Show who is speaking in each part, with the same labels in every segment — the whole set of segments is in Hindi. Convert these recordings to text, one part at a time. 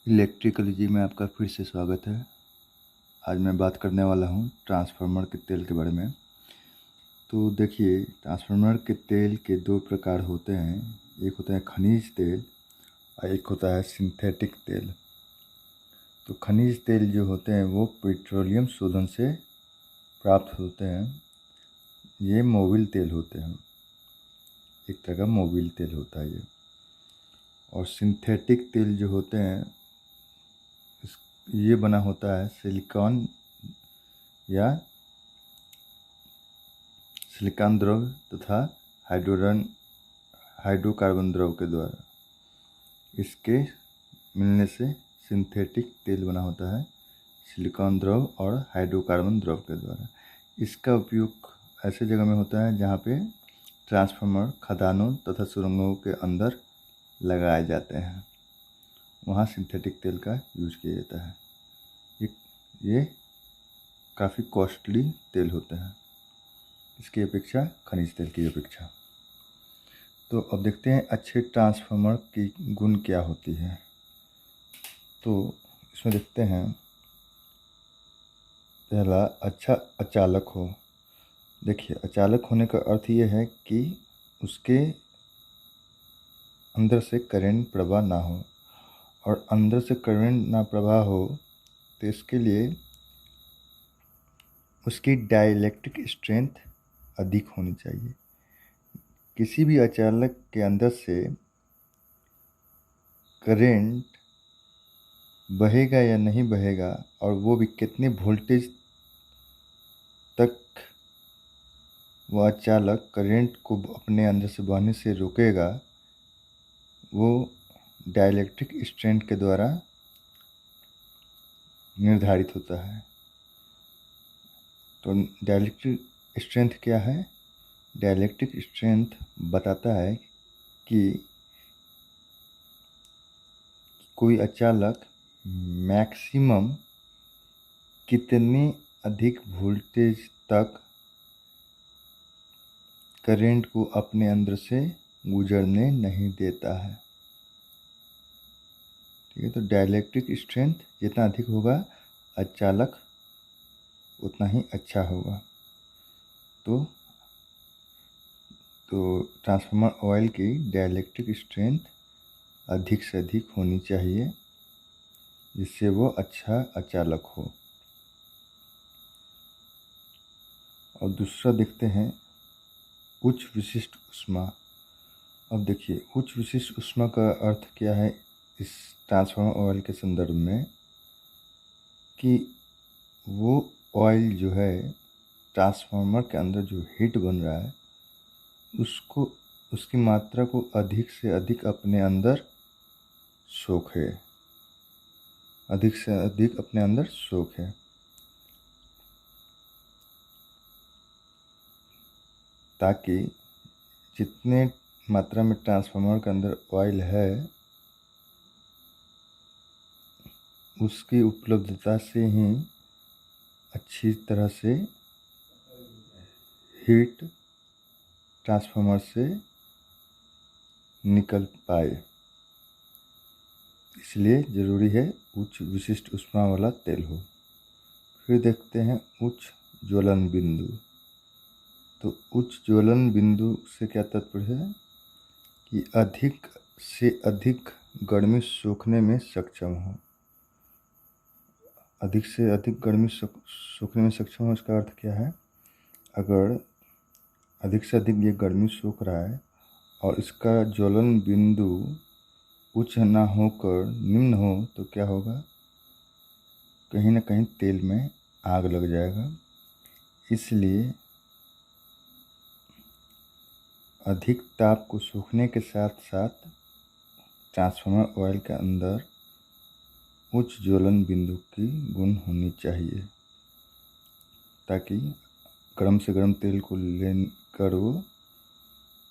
Speaker 1: इलेक्ट्रिकल में आपका फिर से स्वागत है। आज मैं बात करने वाला हूँ ट्रांसफार्मर के तेल के बारे में। तो देखिए, ट्रांसफार्मर के तेल के दो प्रकार होते हैं। एक होता है खनिज तेल और एक होता है सिंथेटिक तेल। तो खनिज तेल जो होते हैं वो पेट्रोलियम शोधन से प्राप्त होते हैं। ये मोबिल तेल होते हैं, एक तरह का मोबिल तेल होता है ये। और सिंथेटिक तेल जो होते हैं ये बना होता है सिलिकॉन या सिलिकॉन द्रव तथा हाइड्रोकार्बन द्रव के द्वारा। इसके मिलने से सिंथेटिक तेल बना होता है सिलिकॉन द्रव और हाइड्रोकार्बन द्रव के द्वारा। इसका उपयोग ऐसे जगह में होता है जहाँ पे ट्रांसफार्मर खदानों तथा सुरंगों के अंदर लगाए जाते हैं, वहाँ सिंथेटिक तेल का यूज किया जाता है। ये काफ़ी कॉस्टली तेल होते हैं इसकी अपेक्षा, खनिज तेल की अपेक्षा। तो अब देखते हैं अच्छे ट्रांसफार्मर की गुण क्या होती है। तो इसमें देखते हैं, पहला, अच्छा अचालक हो। देखिए, अचालक होने का अर्थ ये है कि उसके अंदर से करंट प्रवाह ना हो, और अंदर से करंट ना प्रवाह हो तो इसके लिए उसकी डाइलेक्ट्रिक स्ट्रेंथ अधिक होनी चाहिए। किसी भी अचालक के अंदर से करंट बहेगा या नहीं बहेगा, और वो भी कितने वोल्टेज तक वह अचालक करंट को अपने अंदर से बहने से रोकेगा, वो डाइलेक्ट्रिक स्ट्रेंथ के द्वारा निर्धारित होता है। तो डाइलेक्ट्रिक स्ट्रेंथ क्या है? डाइलेक्ट्रिक स्ट्रेंथ बताता है कि कोई अचालक मैक्सिमम कितने अधिक वोल्टेज तक करंट को अपने अंदर से गुजरने नहीं देता है। ठीक है, तो डाइलेक्ट्रिक स्ट्रेंथ जितना अधिक होगा अचालक उतना ही अच्छा होगा। तो ट्रांसफार्मर ऑयल की डाइलेक्ट्रिक स्ट्रेंथ अधिक से अधिक होनी चाहिए, जिससे वो अच्छा अचालक हो। और दूसरा देखते हैं उच्च विशिष्ट ऊष्मा। अब देखिए, उच्च विशिष्ट ऊष्मा का अर्थ क्या है इस ट्रांसफार्मर ऑयल के संदर्भ में, कि वो ऑयल जो है ट्रांसफार्मर के अंदर जो हीट बन रहा है उसको, उसकी मात्रा को अधिक से अधिक अपने अंदर सोखे, अधिक से अधिक अपने अंदर सोखे। ताकि जितने मात्रा में ट्रांसफार्मर के अंदर ऑयल है उसकी उपलब्धता से ही अच्छी तरह से हीट ट्रांसफार्मर से निकल पाए। इसलिए ज़रूरी है उच्च विशिष्ट ऊष्मा वाला तेल हो। फिर देखते हैं उच्च ज्वलन बिंदु। तो उच्च ज्वलन बिंदु से क्या तात्पर्य है कि अधिक से अधिक गर्मी सोखने में सक्षम हो। अधिक से अधिक गर्मी सोखने में सक्षम हो, इसका अर्थ क्या है? अगर अधिक से अधिक ये गर्मी सोख रहा है और इसका ज्वलन बिंदु उच्च ना होकर निम्न हो तो क्या होगा? कहीं ना कहीं तेल में आग लग जाएगा। इसलिए अधिक ताप को सूखने के साथ साथ ट्रांसफार्मर ऑयल के अंदर उच्च ज्वलन बिंदु की गुण होनी चाहिए, ताकि गर्म से गर्म तेल को लेकर वो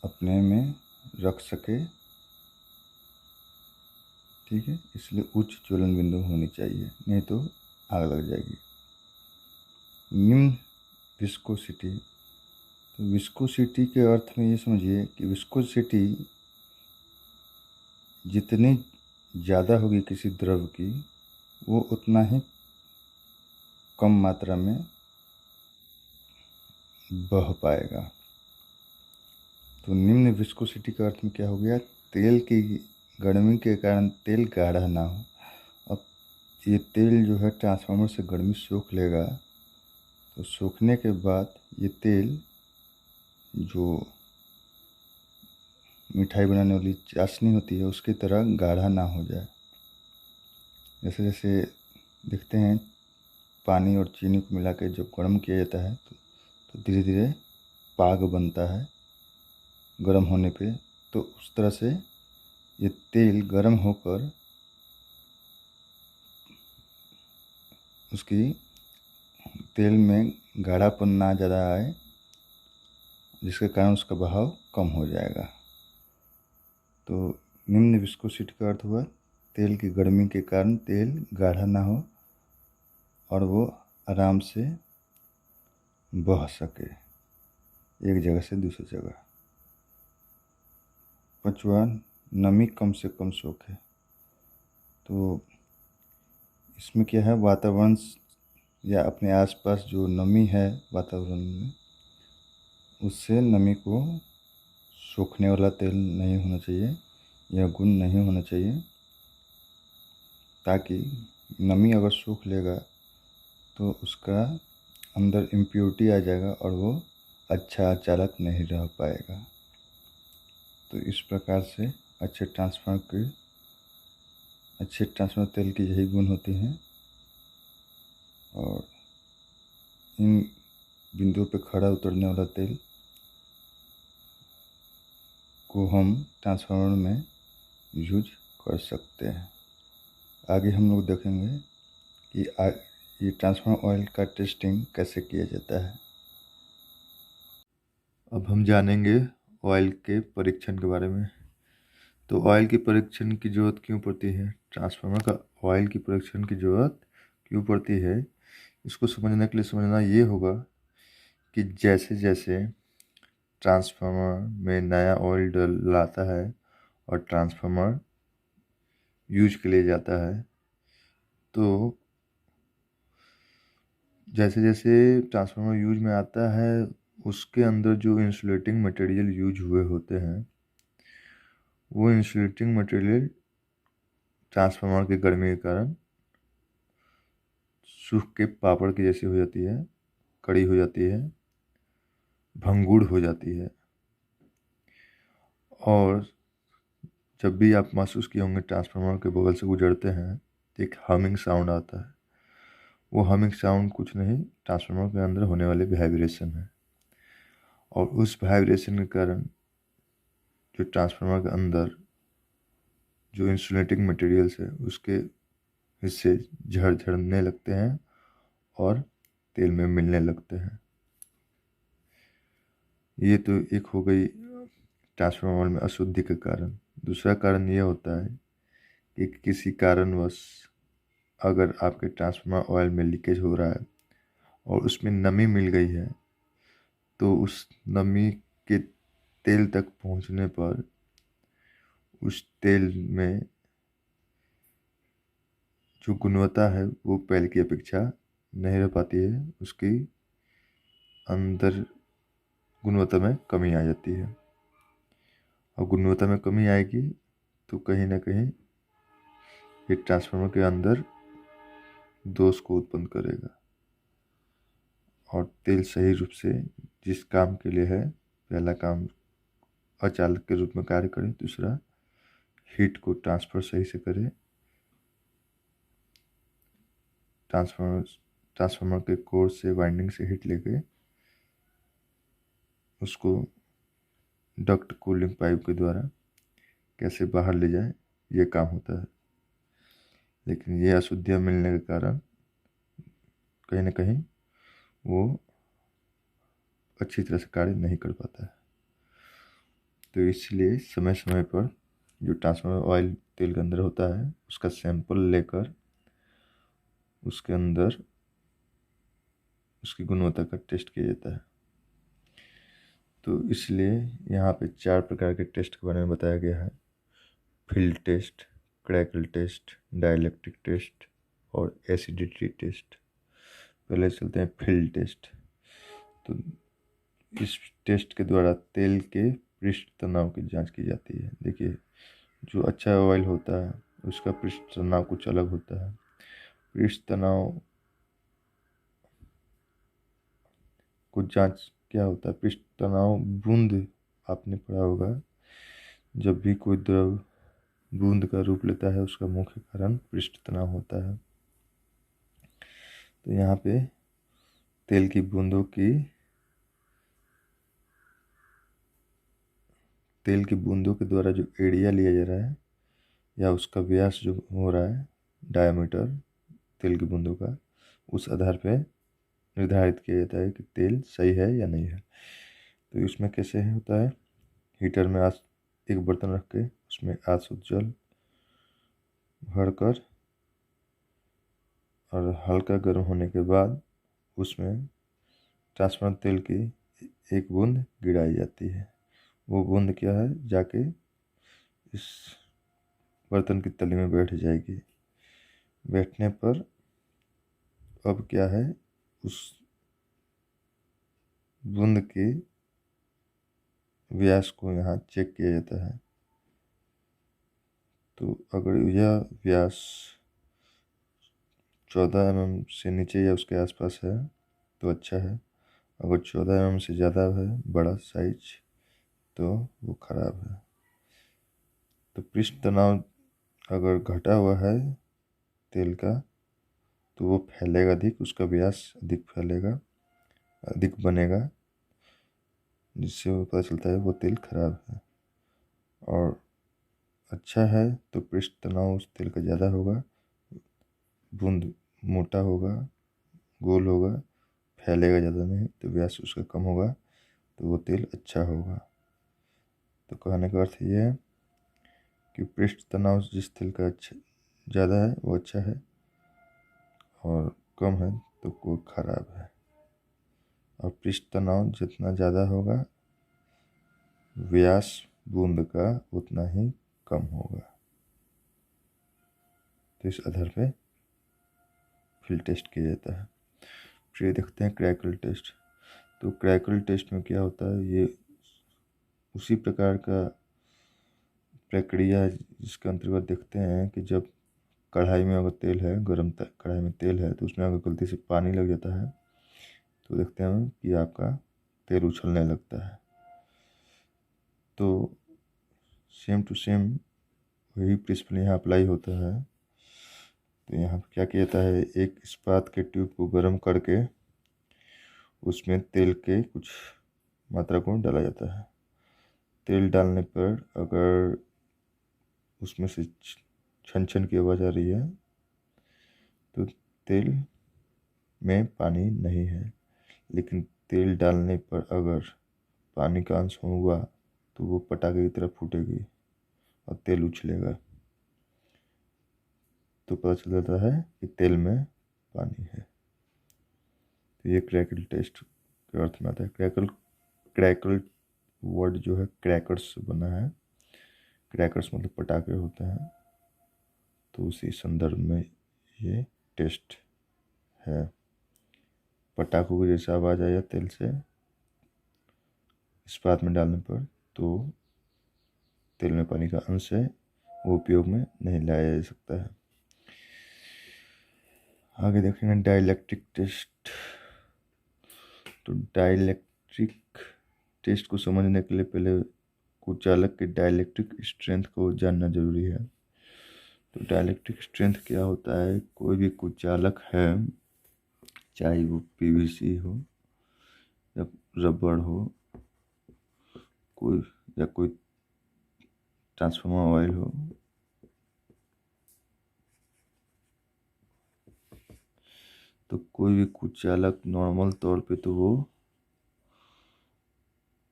Speaker 1: अपने में रख सके। ठीक है, इसलिए उच्च ज्वलन बिंदु होनी चाहिए, नहीं तो आग लग जाएगी। निम्न विस्कोसिटी। तो विस्कोसिटी के अर्थ में ये समझिए कि विस्कोसिटी जितनी ज़्यादा होगी किसी द्रव की, वो उतना ही कम मात्रा में बह पाएगा। तो निम्न विस्कोसिटी का अर्थ में क्या हो गया, तेल की गर्मी के कारण तेल गाढ़ा ना हो। अब ये तेल जो है ट्रांसफार्मर से गर्मी सोख लेगा, तो सोखने के बाद ये तेल जो मिठाई बनाने वाली चाशनी होती है उसकी तरह गाढ़ा ना हो जाए। जैसे जैसे देखते हैं पानी और चीनी को मिला के जब गर्म किया जाता है तो धीरे धीरे पाग बनता है गर्म होने पे। तो उस तरह से ये तेल गर्म होकर उसकी तेल में गाढ़ापन ना ज़्यादा आए, जिसके कारण उसका बहाव कम हो जाएगा। तो निम्न विस्कोसिटी का अर्थ हुआ तेल की गर्मी के कारण तेल गाढ़ा ना हो और वो आराम से बह सके एक जगह से दूसरी जगह। पांचवा, नमी कम से कम सोखे। तो इसमें क्या है, वातावरण या अपने आसपास जो नमी है वातावरण में, उससे नमी को सोखने वाला तेल नहीं होना चाहिए या गुण नहीं होना चाहिए, ताकि नमी अगर सोख लेगा तो उसका अंदर इम्प्योरिटी आ जाएगा और वो अच्छा चालक नहीं रह पाएगा। तो इस प्रकार से अच्छे ट्रांसफार्मर तेल की यही गुण होती हैं। और इन बिंदुओं पे खड़ा उतरने वाला तेल को हम ट्रांसफार्मर में यूज कर सकते हैं। आगे हम लोग देखेंगे कि ये ट्रांसफार्मर ऑयल का टेस्टिंग कैसे किया जाता है। अब हम जानेंगे ऑयल के परीक्षण के बारे में। तो ऑयल के परीक्षण की ज़रूरत क्यों पड़ती है, ट्रांसफार्मर का ऑयल की परीक्षण की ज़रूरत क्यों पड़ती है, इसको समझने के लिए समझना ये होगा कि जैसे जैसे ट्रांसफार्मर में नया ऑयल डलाता है और ट्रांसफार्मर यूज के लिए जाता है, तो जैसे जैसे ट्रांसफार्मर यूज में आता है उसके अंदर जो इंसुलेटिंग मटेरियल यूज हुए होते हैं, वो इंसुलेटिंग मटेरियल ट्रांसफार्मर की गर्मी के कारण सूख के पापड़ की जैसी हो जाती है, कड़ी हो जाती है, भंगुर हो जाती है। और जब भी आप महसूस किए होंगे ट्रांसफार्मर के बगल से गुजरते हैं तो एक हमिंग साउंड आता है। वो हमिंग साउंड कुछ नहीं, ट्रांसफार्मर के अंदर होने वाले वाइब्रेशन है। और उस वाइब्रेशन के कारण जो ट्रांसफार्मर के अंदर जो इंसुलेटिंग मटेरियल्स है उसके हिस्से झड़ने लगते हैं और तेल में मिलने लगते हैं। ये तो एक हो गई ट्रांसफार्मर में अशुद्धि के कारण। दूसरा कारण ये होता है कि किसी कारणवश अगर आपके ट्रांसफार्मर ऑयल में लीकेज हो रहा है और उसमें नमी मिल गई है, तो उस नमी के तेल तक पहुंचने पर उस तेल में जो गुणवत्ता है वो पहले की अपेक्षा नहीं रह पाती है, उसकी अंदर गुणवत्ता में कमी आ जाती है। और गुणवत्ता में कमी आएगी तो कहीं ना कहीं ये ट्रांसफार्मर के अंदर दोष को उत्पन्न करेगा और तेल सही रूप से जिस काम के लिए है, पहला काम अचालक के रूप में कार्य करे, दूसरा हीट को ट्रांसफ़र सही से करे, ट्रांसफार्मर के कोर से वाइंडिंग से हीट लेके उसको डक्ट कूलिंग पाइप के द्वारा कैसे बाहर ले जाए, ये काम होता है। लेकिन ये अशुद्धियाँ मिलने के कारण कहीं ना कहीं वो अच्छी तरह से कार्य नहीं कर पाता है। तो इसलिए समय समय पर जो ट्रांसफार्मर ऑयल तेल के अंदर होता है उसका सैंपल लेकर उसके अंदर उसकी गुणवत्ता का टेस्ट किया जाता है। तो इसलिए यहाँ पे 4 प्रकार के टेस्ट के बारे में बताया गया है। Field test, crackle test, dielectric test और एसिडिटी टेस्ट। पहले चलते हैं फील्ड टेस्ट। तो इस टेस्ट के द्वारा तेल के पृष्ठ तनाव की जांच की जाती है। देखिए, जो अच्छा ऑयल होता है उसका पृष्ठ तनाव कुछ अलग होता है। पृष्ठ तनाव कुछ जांच क्या होता है। पृष्ठ तनाव बूंद, आपने पढ़ा होगा, जब भी कोई द्रव बूंद का रूप लेता है उसका मुख्य कारण पृष्ठ तनाव होता है। तो यहाँ पे तेल की बूंदों की तेल की बूंदों के द्वारा जो एरिया लिया जा रहा है या उसका व्यास जो हो रहा है, डायमीटर तेल की बूंदों का, उस आधार पे निर्धारित किया जाता है कि तेल सही है या नहीं है। तो इसमें कैसे होता है, हीटर में एक बर्तन रख के उसमें आसुत जल भरकर और हल्का गर्म होने के बाद उसमें ट्रांसफर तेल की एक बूंद गिराई जाती है। वो बूंद क्या है, जाके इस बर्तन की तली में बैठ जाएगी। बैठने पर अब क्या है, उस बूंद के व्यास को यहाँ चेक किया जाता है। तो अगर यह व्यास 14 mm से नीचे या उसके आसपास है तो अच्छा है। अगर 14 mm से ज़्यादा है, बड़ा साइज, तो वो खराब है। तो पृष्ठ तनाव अगर घटा हुआ है तेल का तो वो फैलेगा अधिक, उसका व्यास अधिक फैलेगा, अधिक बनेगा, जिससे वो पता चलता है वो तेल खराब है। और अच्छा है तो पृष्ठ तनाव उस तेल का ज़्यादा होगा, बूंद मोटा होगा, गोल होगा, फैलेगा ज़्यादा नहीं, तो व्यास उसका कम होगा, तो वो तेल अच्छा होगा। तो कहने का अर्थ ये है कि पृष्ठ तनाव जिस तेल का अच्छा ज़्यादा है वो अच्छा है, और कम है तो वो खराब है। और पृष्ठ तनाव जितना ज़्यादा होगा, व्यास बूंद का उतना ही कम होगा। तो इस आधार पे फील्ड टेस्ट किया जाता है। फिर देखते हैं क्रैकल टेस्ट। तो क्रैकल टेस्ट में क्या होता है, ये उसी प्रकार का प्रक्रिया है जिसके अंतर्गत देखते हैं कि जब कढ़ाई में अगर तेल है, गर्म कढ़ाई में तेल है, तो उसमें अगर गलती से पानी लग जाता है तो देखते हैं कि आपका तेल उछलने लगता है। तो सेम टू सेम वही प्रिंसिपल यहाँ अप्लाई होता है। तो यहाँ क्या किया जाता है, एक इस्पात के ट्यूब को गर्म करके उसमें तेल के कुछ मात्रा को डाला जाता है। तेल डालने पर अगर उसमें से छन छन की आवाज़ आ रही है तो तेल में पानी नहीं है। लेकिन तेल डालने पर अगर पानी का अंश हुआ तो वो पटाखे की तरह फूटेगी और तेल उछलेगा, तो पता चल जाता है कि तेल में पानी है। तो ये क्रैकल टेस्ट के अर्थ में आता है। क्रैकल वर्ड जो है क्रैकर्स से बना है। क्रैकर्स मतलब पटाखे होते हैं, तो उसी संदर्भ में ये टेस्ट है। पटाखों की जैसे आवाज़ आया तेल से इस्पात में डालने पर, तो तेल में पानी का अंश है, वो उपयोग में नहीं लाया जा सकता है। आगे देखेंगे डाइलेक्ट्रिक टेस्ट। तो डाइलेक्ट्रिक टेस्ट को समझने के लिए पहले कुचालक के डाइलेक्ट्रिक स्ट्रेंथ को जानना जरूरी है। तो डाइलेक्ट्रिक स्ट्रेंथ क्या होता है, कोई भी कुचालक है, चाहे वो पीवीसी हो या रबड़ हो, कोई ट्रांसफार्मर ऑयल हो, तो कोई भी कुचालक नॉर्मल तौर पे तो वो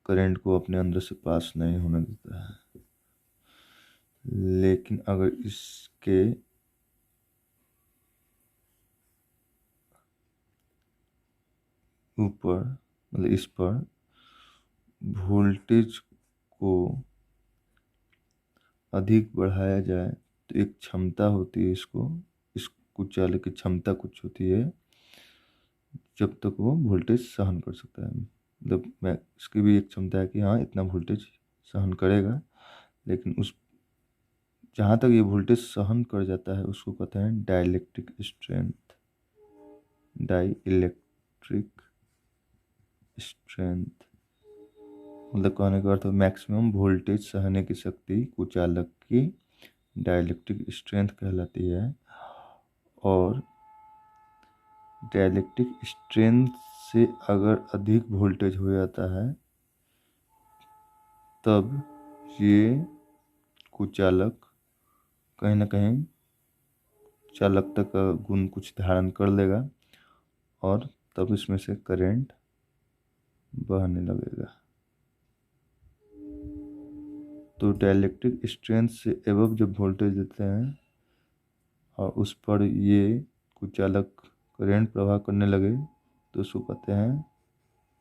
Speaker 1: करंट को अपने अंदर से पास नहीं होने देता है। लेकिन अगर इसके ऊपर मतलब इस पर वोल्टेज को अधिक बढ़ाया जाए तो एक क्षमता होती है, इस कुचालक की क्षमता कुछ होती है जब तक वो वोल्टेज सहन कर सकता है। मतलब मैं इसकी भी एक क्षमता है कि हाँ इतना वोल्टेज सहन करेगा, लेकिन उस जहाँ तक ये वोल्टेज सहन कर जाता है उसको कहते हैं डाइलेक्ट्रिक स्ट्रेंथ। डाइलेक्ट्रिक स्ट्रेंथ मतलब कहने का अर्थ मैक्सिमम वोल्टेज सहने की शक्ति कुचालक की डाइलेक्ट्रिक स्ट्रेंथ कहलाती है। और डाइलेक्ट्रिक स्ट्रेंथ से अगर अधिक वोल्टेज हो जाता है तब ये कुचालक कहीं ना कहीं चालकता का गुण कुछ धारण कर लेगा और तब इसमें से करंट बहने लगेगा। तो डाइलेक्ट्रिक स्ट्रेंथ से एबव जब वोल्टेज देते हैं और उस पर ये कुचालक करंट प्रवाह करने लगे तो उसको कहते हैं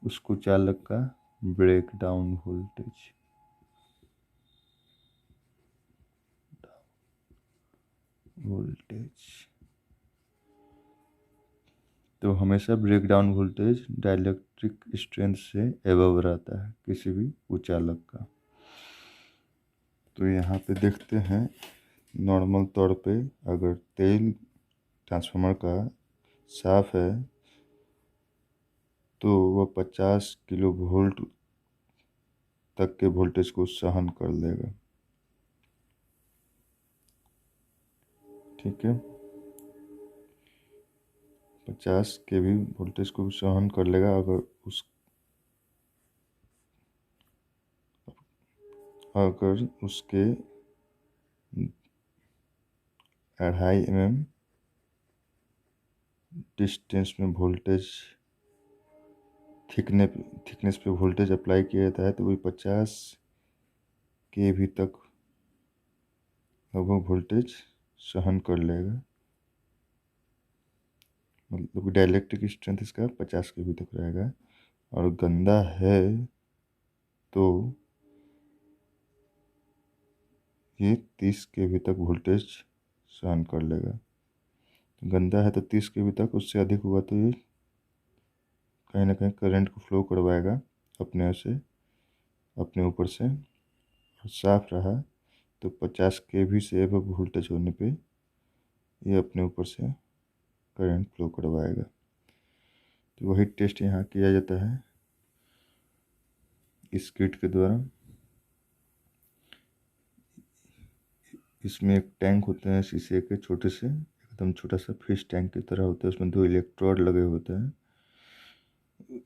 Speaker 1: उस कुचालक का ब्रेक डाउन वोल्टेज। तो हमेशा break down voltage dielectric strength से एबव रहता है किसी भी कुचालक का। तो यहाँ पे देखते हैं नॉर्मल तौर पे अगर तेल ट्रांसफार्मर का साफ है तो वह 50 किलो वोल्ट तक के वोल्टेज को सहन कर लेगा। ठीक है, 50 के भी वोल्टेज को सहन कर लेगा अगर उसके 2.5 mm डिस्टेंस में वोल्टेज थिकनेस पे वोल्टेज अप्लाई किया जाता है तो वही 50 के भी तक लगभग वोल्टेज सहन कर लेगा। मतलब डाइलेक्ट्रिक स्ट्रेंथ इसका 50 के भी तक रहेगा। और गंदा है तो ये 30 के भी तक वोल्टेज सहन कर लेगा। गंदा है तो 30 के भी तक, उससे अधिक हुआ तो ये कहीं ना कहीं करंट को फ्लो करवाएगा अपने ऊपर से। और साफ रहा तो 50 के भी से अब वोल्टेज होने पे ये अपने ऊपर से करंट फ्लो करवाएगा। तो वही टेस्ट यहाँ किया जाता है इस किट के द्वारा। इसमें एक टैंक होते हैं शीशे के, छोटे से एकदम छोटा सा फिश टैंक की तरह होता है। उसमें 2 इलेक्ट्रोड लगे होते हैं।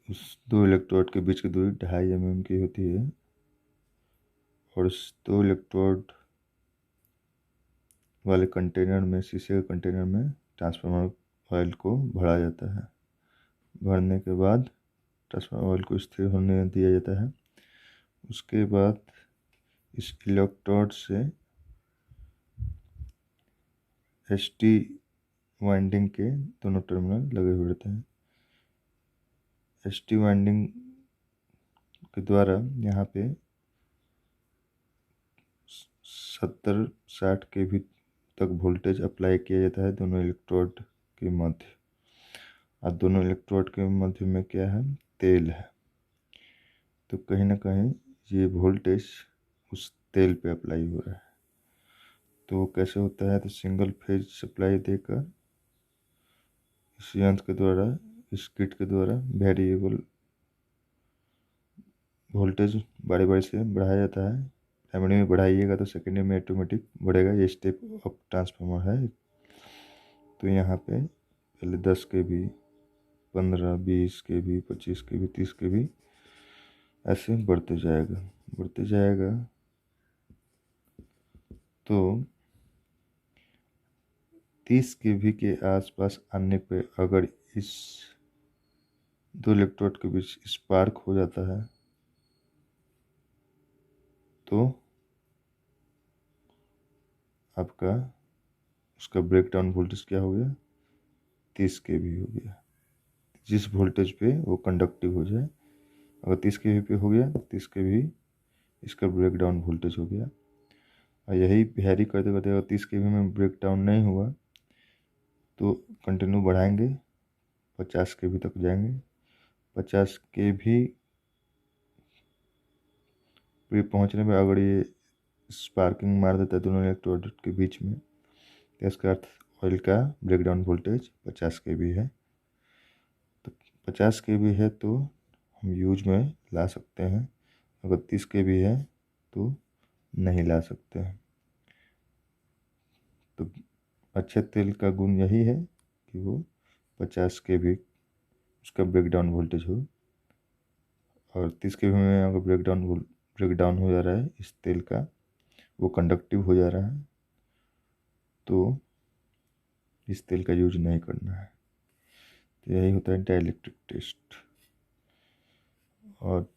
Speaker 1: उस 2 इलेक्ट्रोड के बीच की दूरी 2.5 mm की होती है। और उस 2 इलेक्ट्रोड वाले कंटेनर में, शीशे के कंटेनर में ट्रांसफार्मर ऑयल को भरा जाता है। भरने के बाद ट्रांसफार्मर ऑयल को स्थिर होने दिया जाता है। उसके बाद इस इलेक्ट्रोड से ST वाइंडिंग के दोनों टर्मिनल लगे हुए रहते हैं। ST वाइंडिंग के द्वारा यहाँ पे 70-60 के भी तक वोल्टेज अप्लाई किया जाता है दोनों इलेक्ट्रोड के मध्य। और दोनों इलेक्ट्रोड के मध्य में क्या है, तेल है। तो कहीं ना कहीं ये वोल्टेज उस तेल पे अप्लाई हो रहा है। तो वो कैसे होता है, तो सिंगल फेज सप्लाई देकर इस यंत्र के द्वारा, इस किट के द्वारा वेरिएबल वोल्टेज बारी बारी से बढ़ाया जाता है। प्राइमरी में बढ़ाइएगा तो सेकेंडरी में ऑटोमेटिक बढ़ेगा। ये स्टेप अप ट्रांसफार्मर है। तो यहाँ पे पहले 10 के भी, 15, 20 के भी, 25 के भी, 30 के भी, ऐसे बढ़ते जाएगा। तो 30 के भी के आसपास आने पे अगर इस 2 इलेक्ट्रोड के बीच स्पार्क हो जाता है तो आपका उसका ब्रेकडाउन वोल्टेज क्या हो गया, 30 के भी हो गया। जिस वोल्टेज पे वो कंडक्टिव हो जाए, अगर 30 के भी पे हो गया, 30 के भी इसका ब्रेकडाउन वोल्टेज हो गया। और यही हैरी करते करते अगर 30 kV में ब्रेक डाउन नहीं हुआ तो कंटिन्यू बढ़ाएंगे, 50 kV तक जाएंगे। 50 kV पे पहुंचने में अगर ये स्पार्किंग मार देता है दोनों इलेक्ट्रोड के बीच में, तो इसका अर्थ ऑयल का ब्रेकडाउन वोल्टेज 50 kV है। तो 50 kV है तो हम यूज में ला सकते हैं, अगर 30 kV है तो नहीं ला सकते हैं। तो अच्छे तेल का गुण यही है कि वो 50 kV उसका ब्रेकडाउन वोल्टेज हो, और 30 kV में अगर ब्रेकडाउन हो जा रहा है इस तेल का, वो कंडक्टिव हो जा रहा है, तो इस तेल का यूज नहीं करना है। तो यही होता है डाइलेक्ट्रिक टेस्ट। और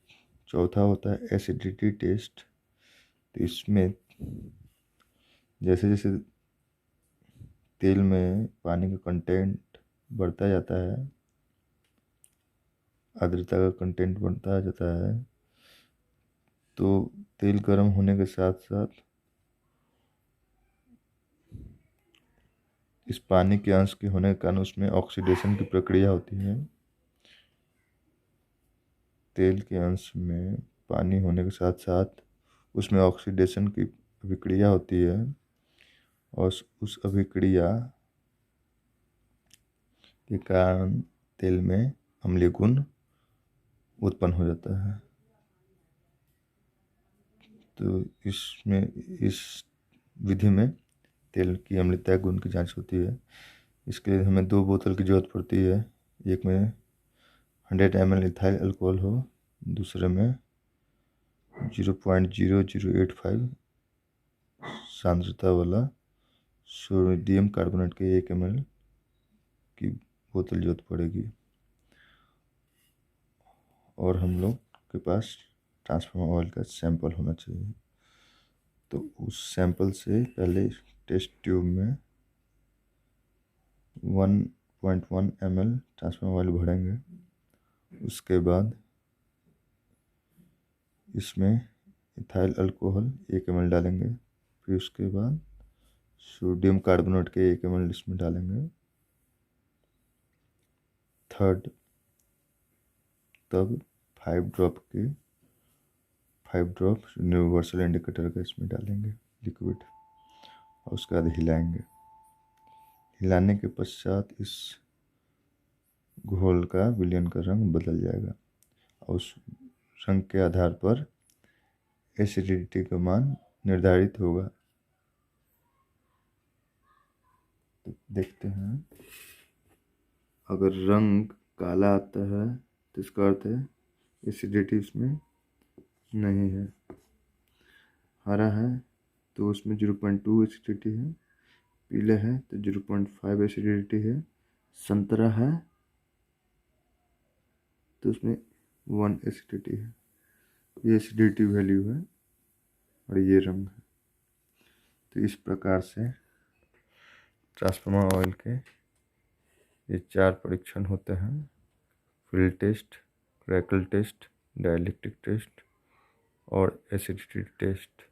Speaker 1: चौथा होता है एसिडिटी टेस्ट। तो इसमें जैसे जैसे तेल में पानी का कंटेंट बढ़ता जाता है, आर्द्रता का कंटेंट बढ़ता जाता है, तो तेल गर्म होने के साथ साथ इस पानी के अंश के होने के कारण उसमें ऑक्सीडेशन की प्रक्रिया होती है। तेल के अंश में पानी होने के साथ साथ उसमें ऑक्सीडेशन की अभिक्रिया होती है, और उस अभिक्रिया के कारण तेल में अम्लीय गुण उत्पन्न हो जाता है। तो इस विधि में तेल की अम्लता गुण की जांच होती है। इसके लिए हमें 2 बोतल की ज़रूरत पड़ती है, एक में 100 ml इथाइल अल्कोहल हो, दूसरे में 0.0085 सांद्रता वाला सोडियम कार्बोनेट के 1 ml की बोतल जरूरत पड़ेगी। और हम लोग के पास ट्रांसफार्मर ऑयल का सैंपल होना चाहिए। तो उस सैंपल से पहले टेस्ट ट्यूब में 1.1 ml ट्रांसफार्मर ऑयल भरेंगे। उसके बाद इसमें इथाइल अल्कोहल 1 ml डालेंगे। फिर उसके बाद सोडियम कार्बोनेट के 1 ml इसमें डालेंगे। थर्ड, तब 5 ड्रॉप यूनिवर्सल इंडिकेटर का इसमें डालेंगे लिक्विड, और उसके बाद हिलाएंगे। हिलाने के पश्चात इस घोल का विलयन का रंग बदल जाएगा, और उस रंग के आधार पर एसिडिटी का मान निर्धारित होगा। तो देखते हैं, अगर रंग काला आता है तो इसका अर्थ है एसिडिटी इसमें नहीं है। हरा है तो उसमें 0.2 एसिडिटी है। पीला है तो 0.5 एसिडिटी है। संतरा है तो उसमें 1 एसिडिटी है। ये एसिडिटी वैल्यू है और ये रंग है। तो इस प्रकार से ट्रांसफार्मर ऑयल के ये 4 परीक्षण होते हैं: field test, crackle test, dielectric test और एसिडिटी टेस्ट।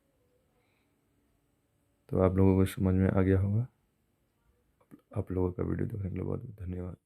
Speaker 1: तो आप लोगों को समझ में आ गया होगा। आप लोगों का वीडियो देखने के लिए बहुत बहुत धन्यवाद।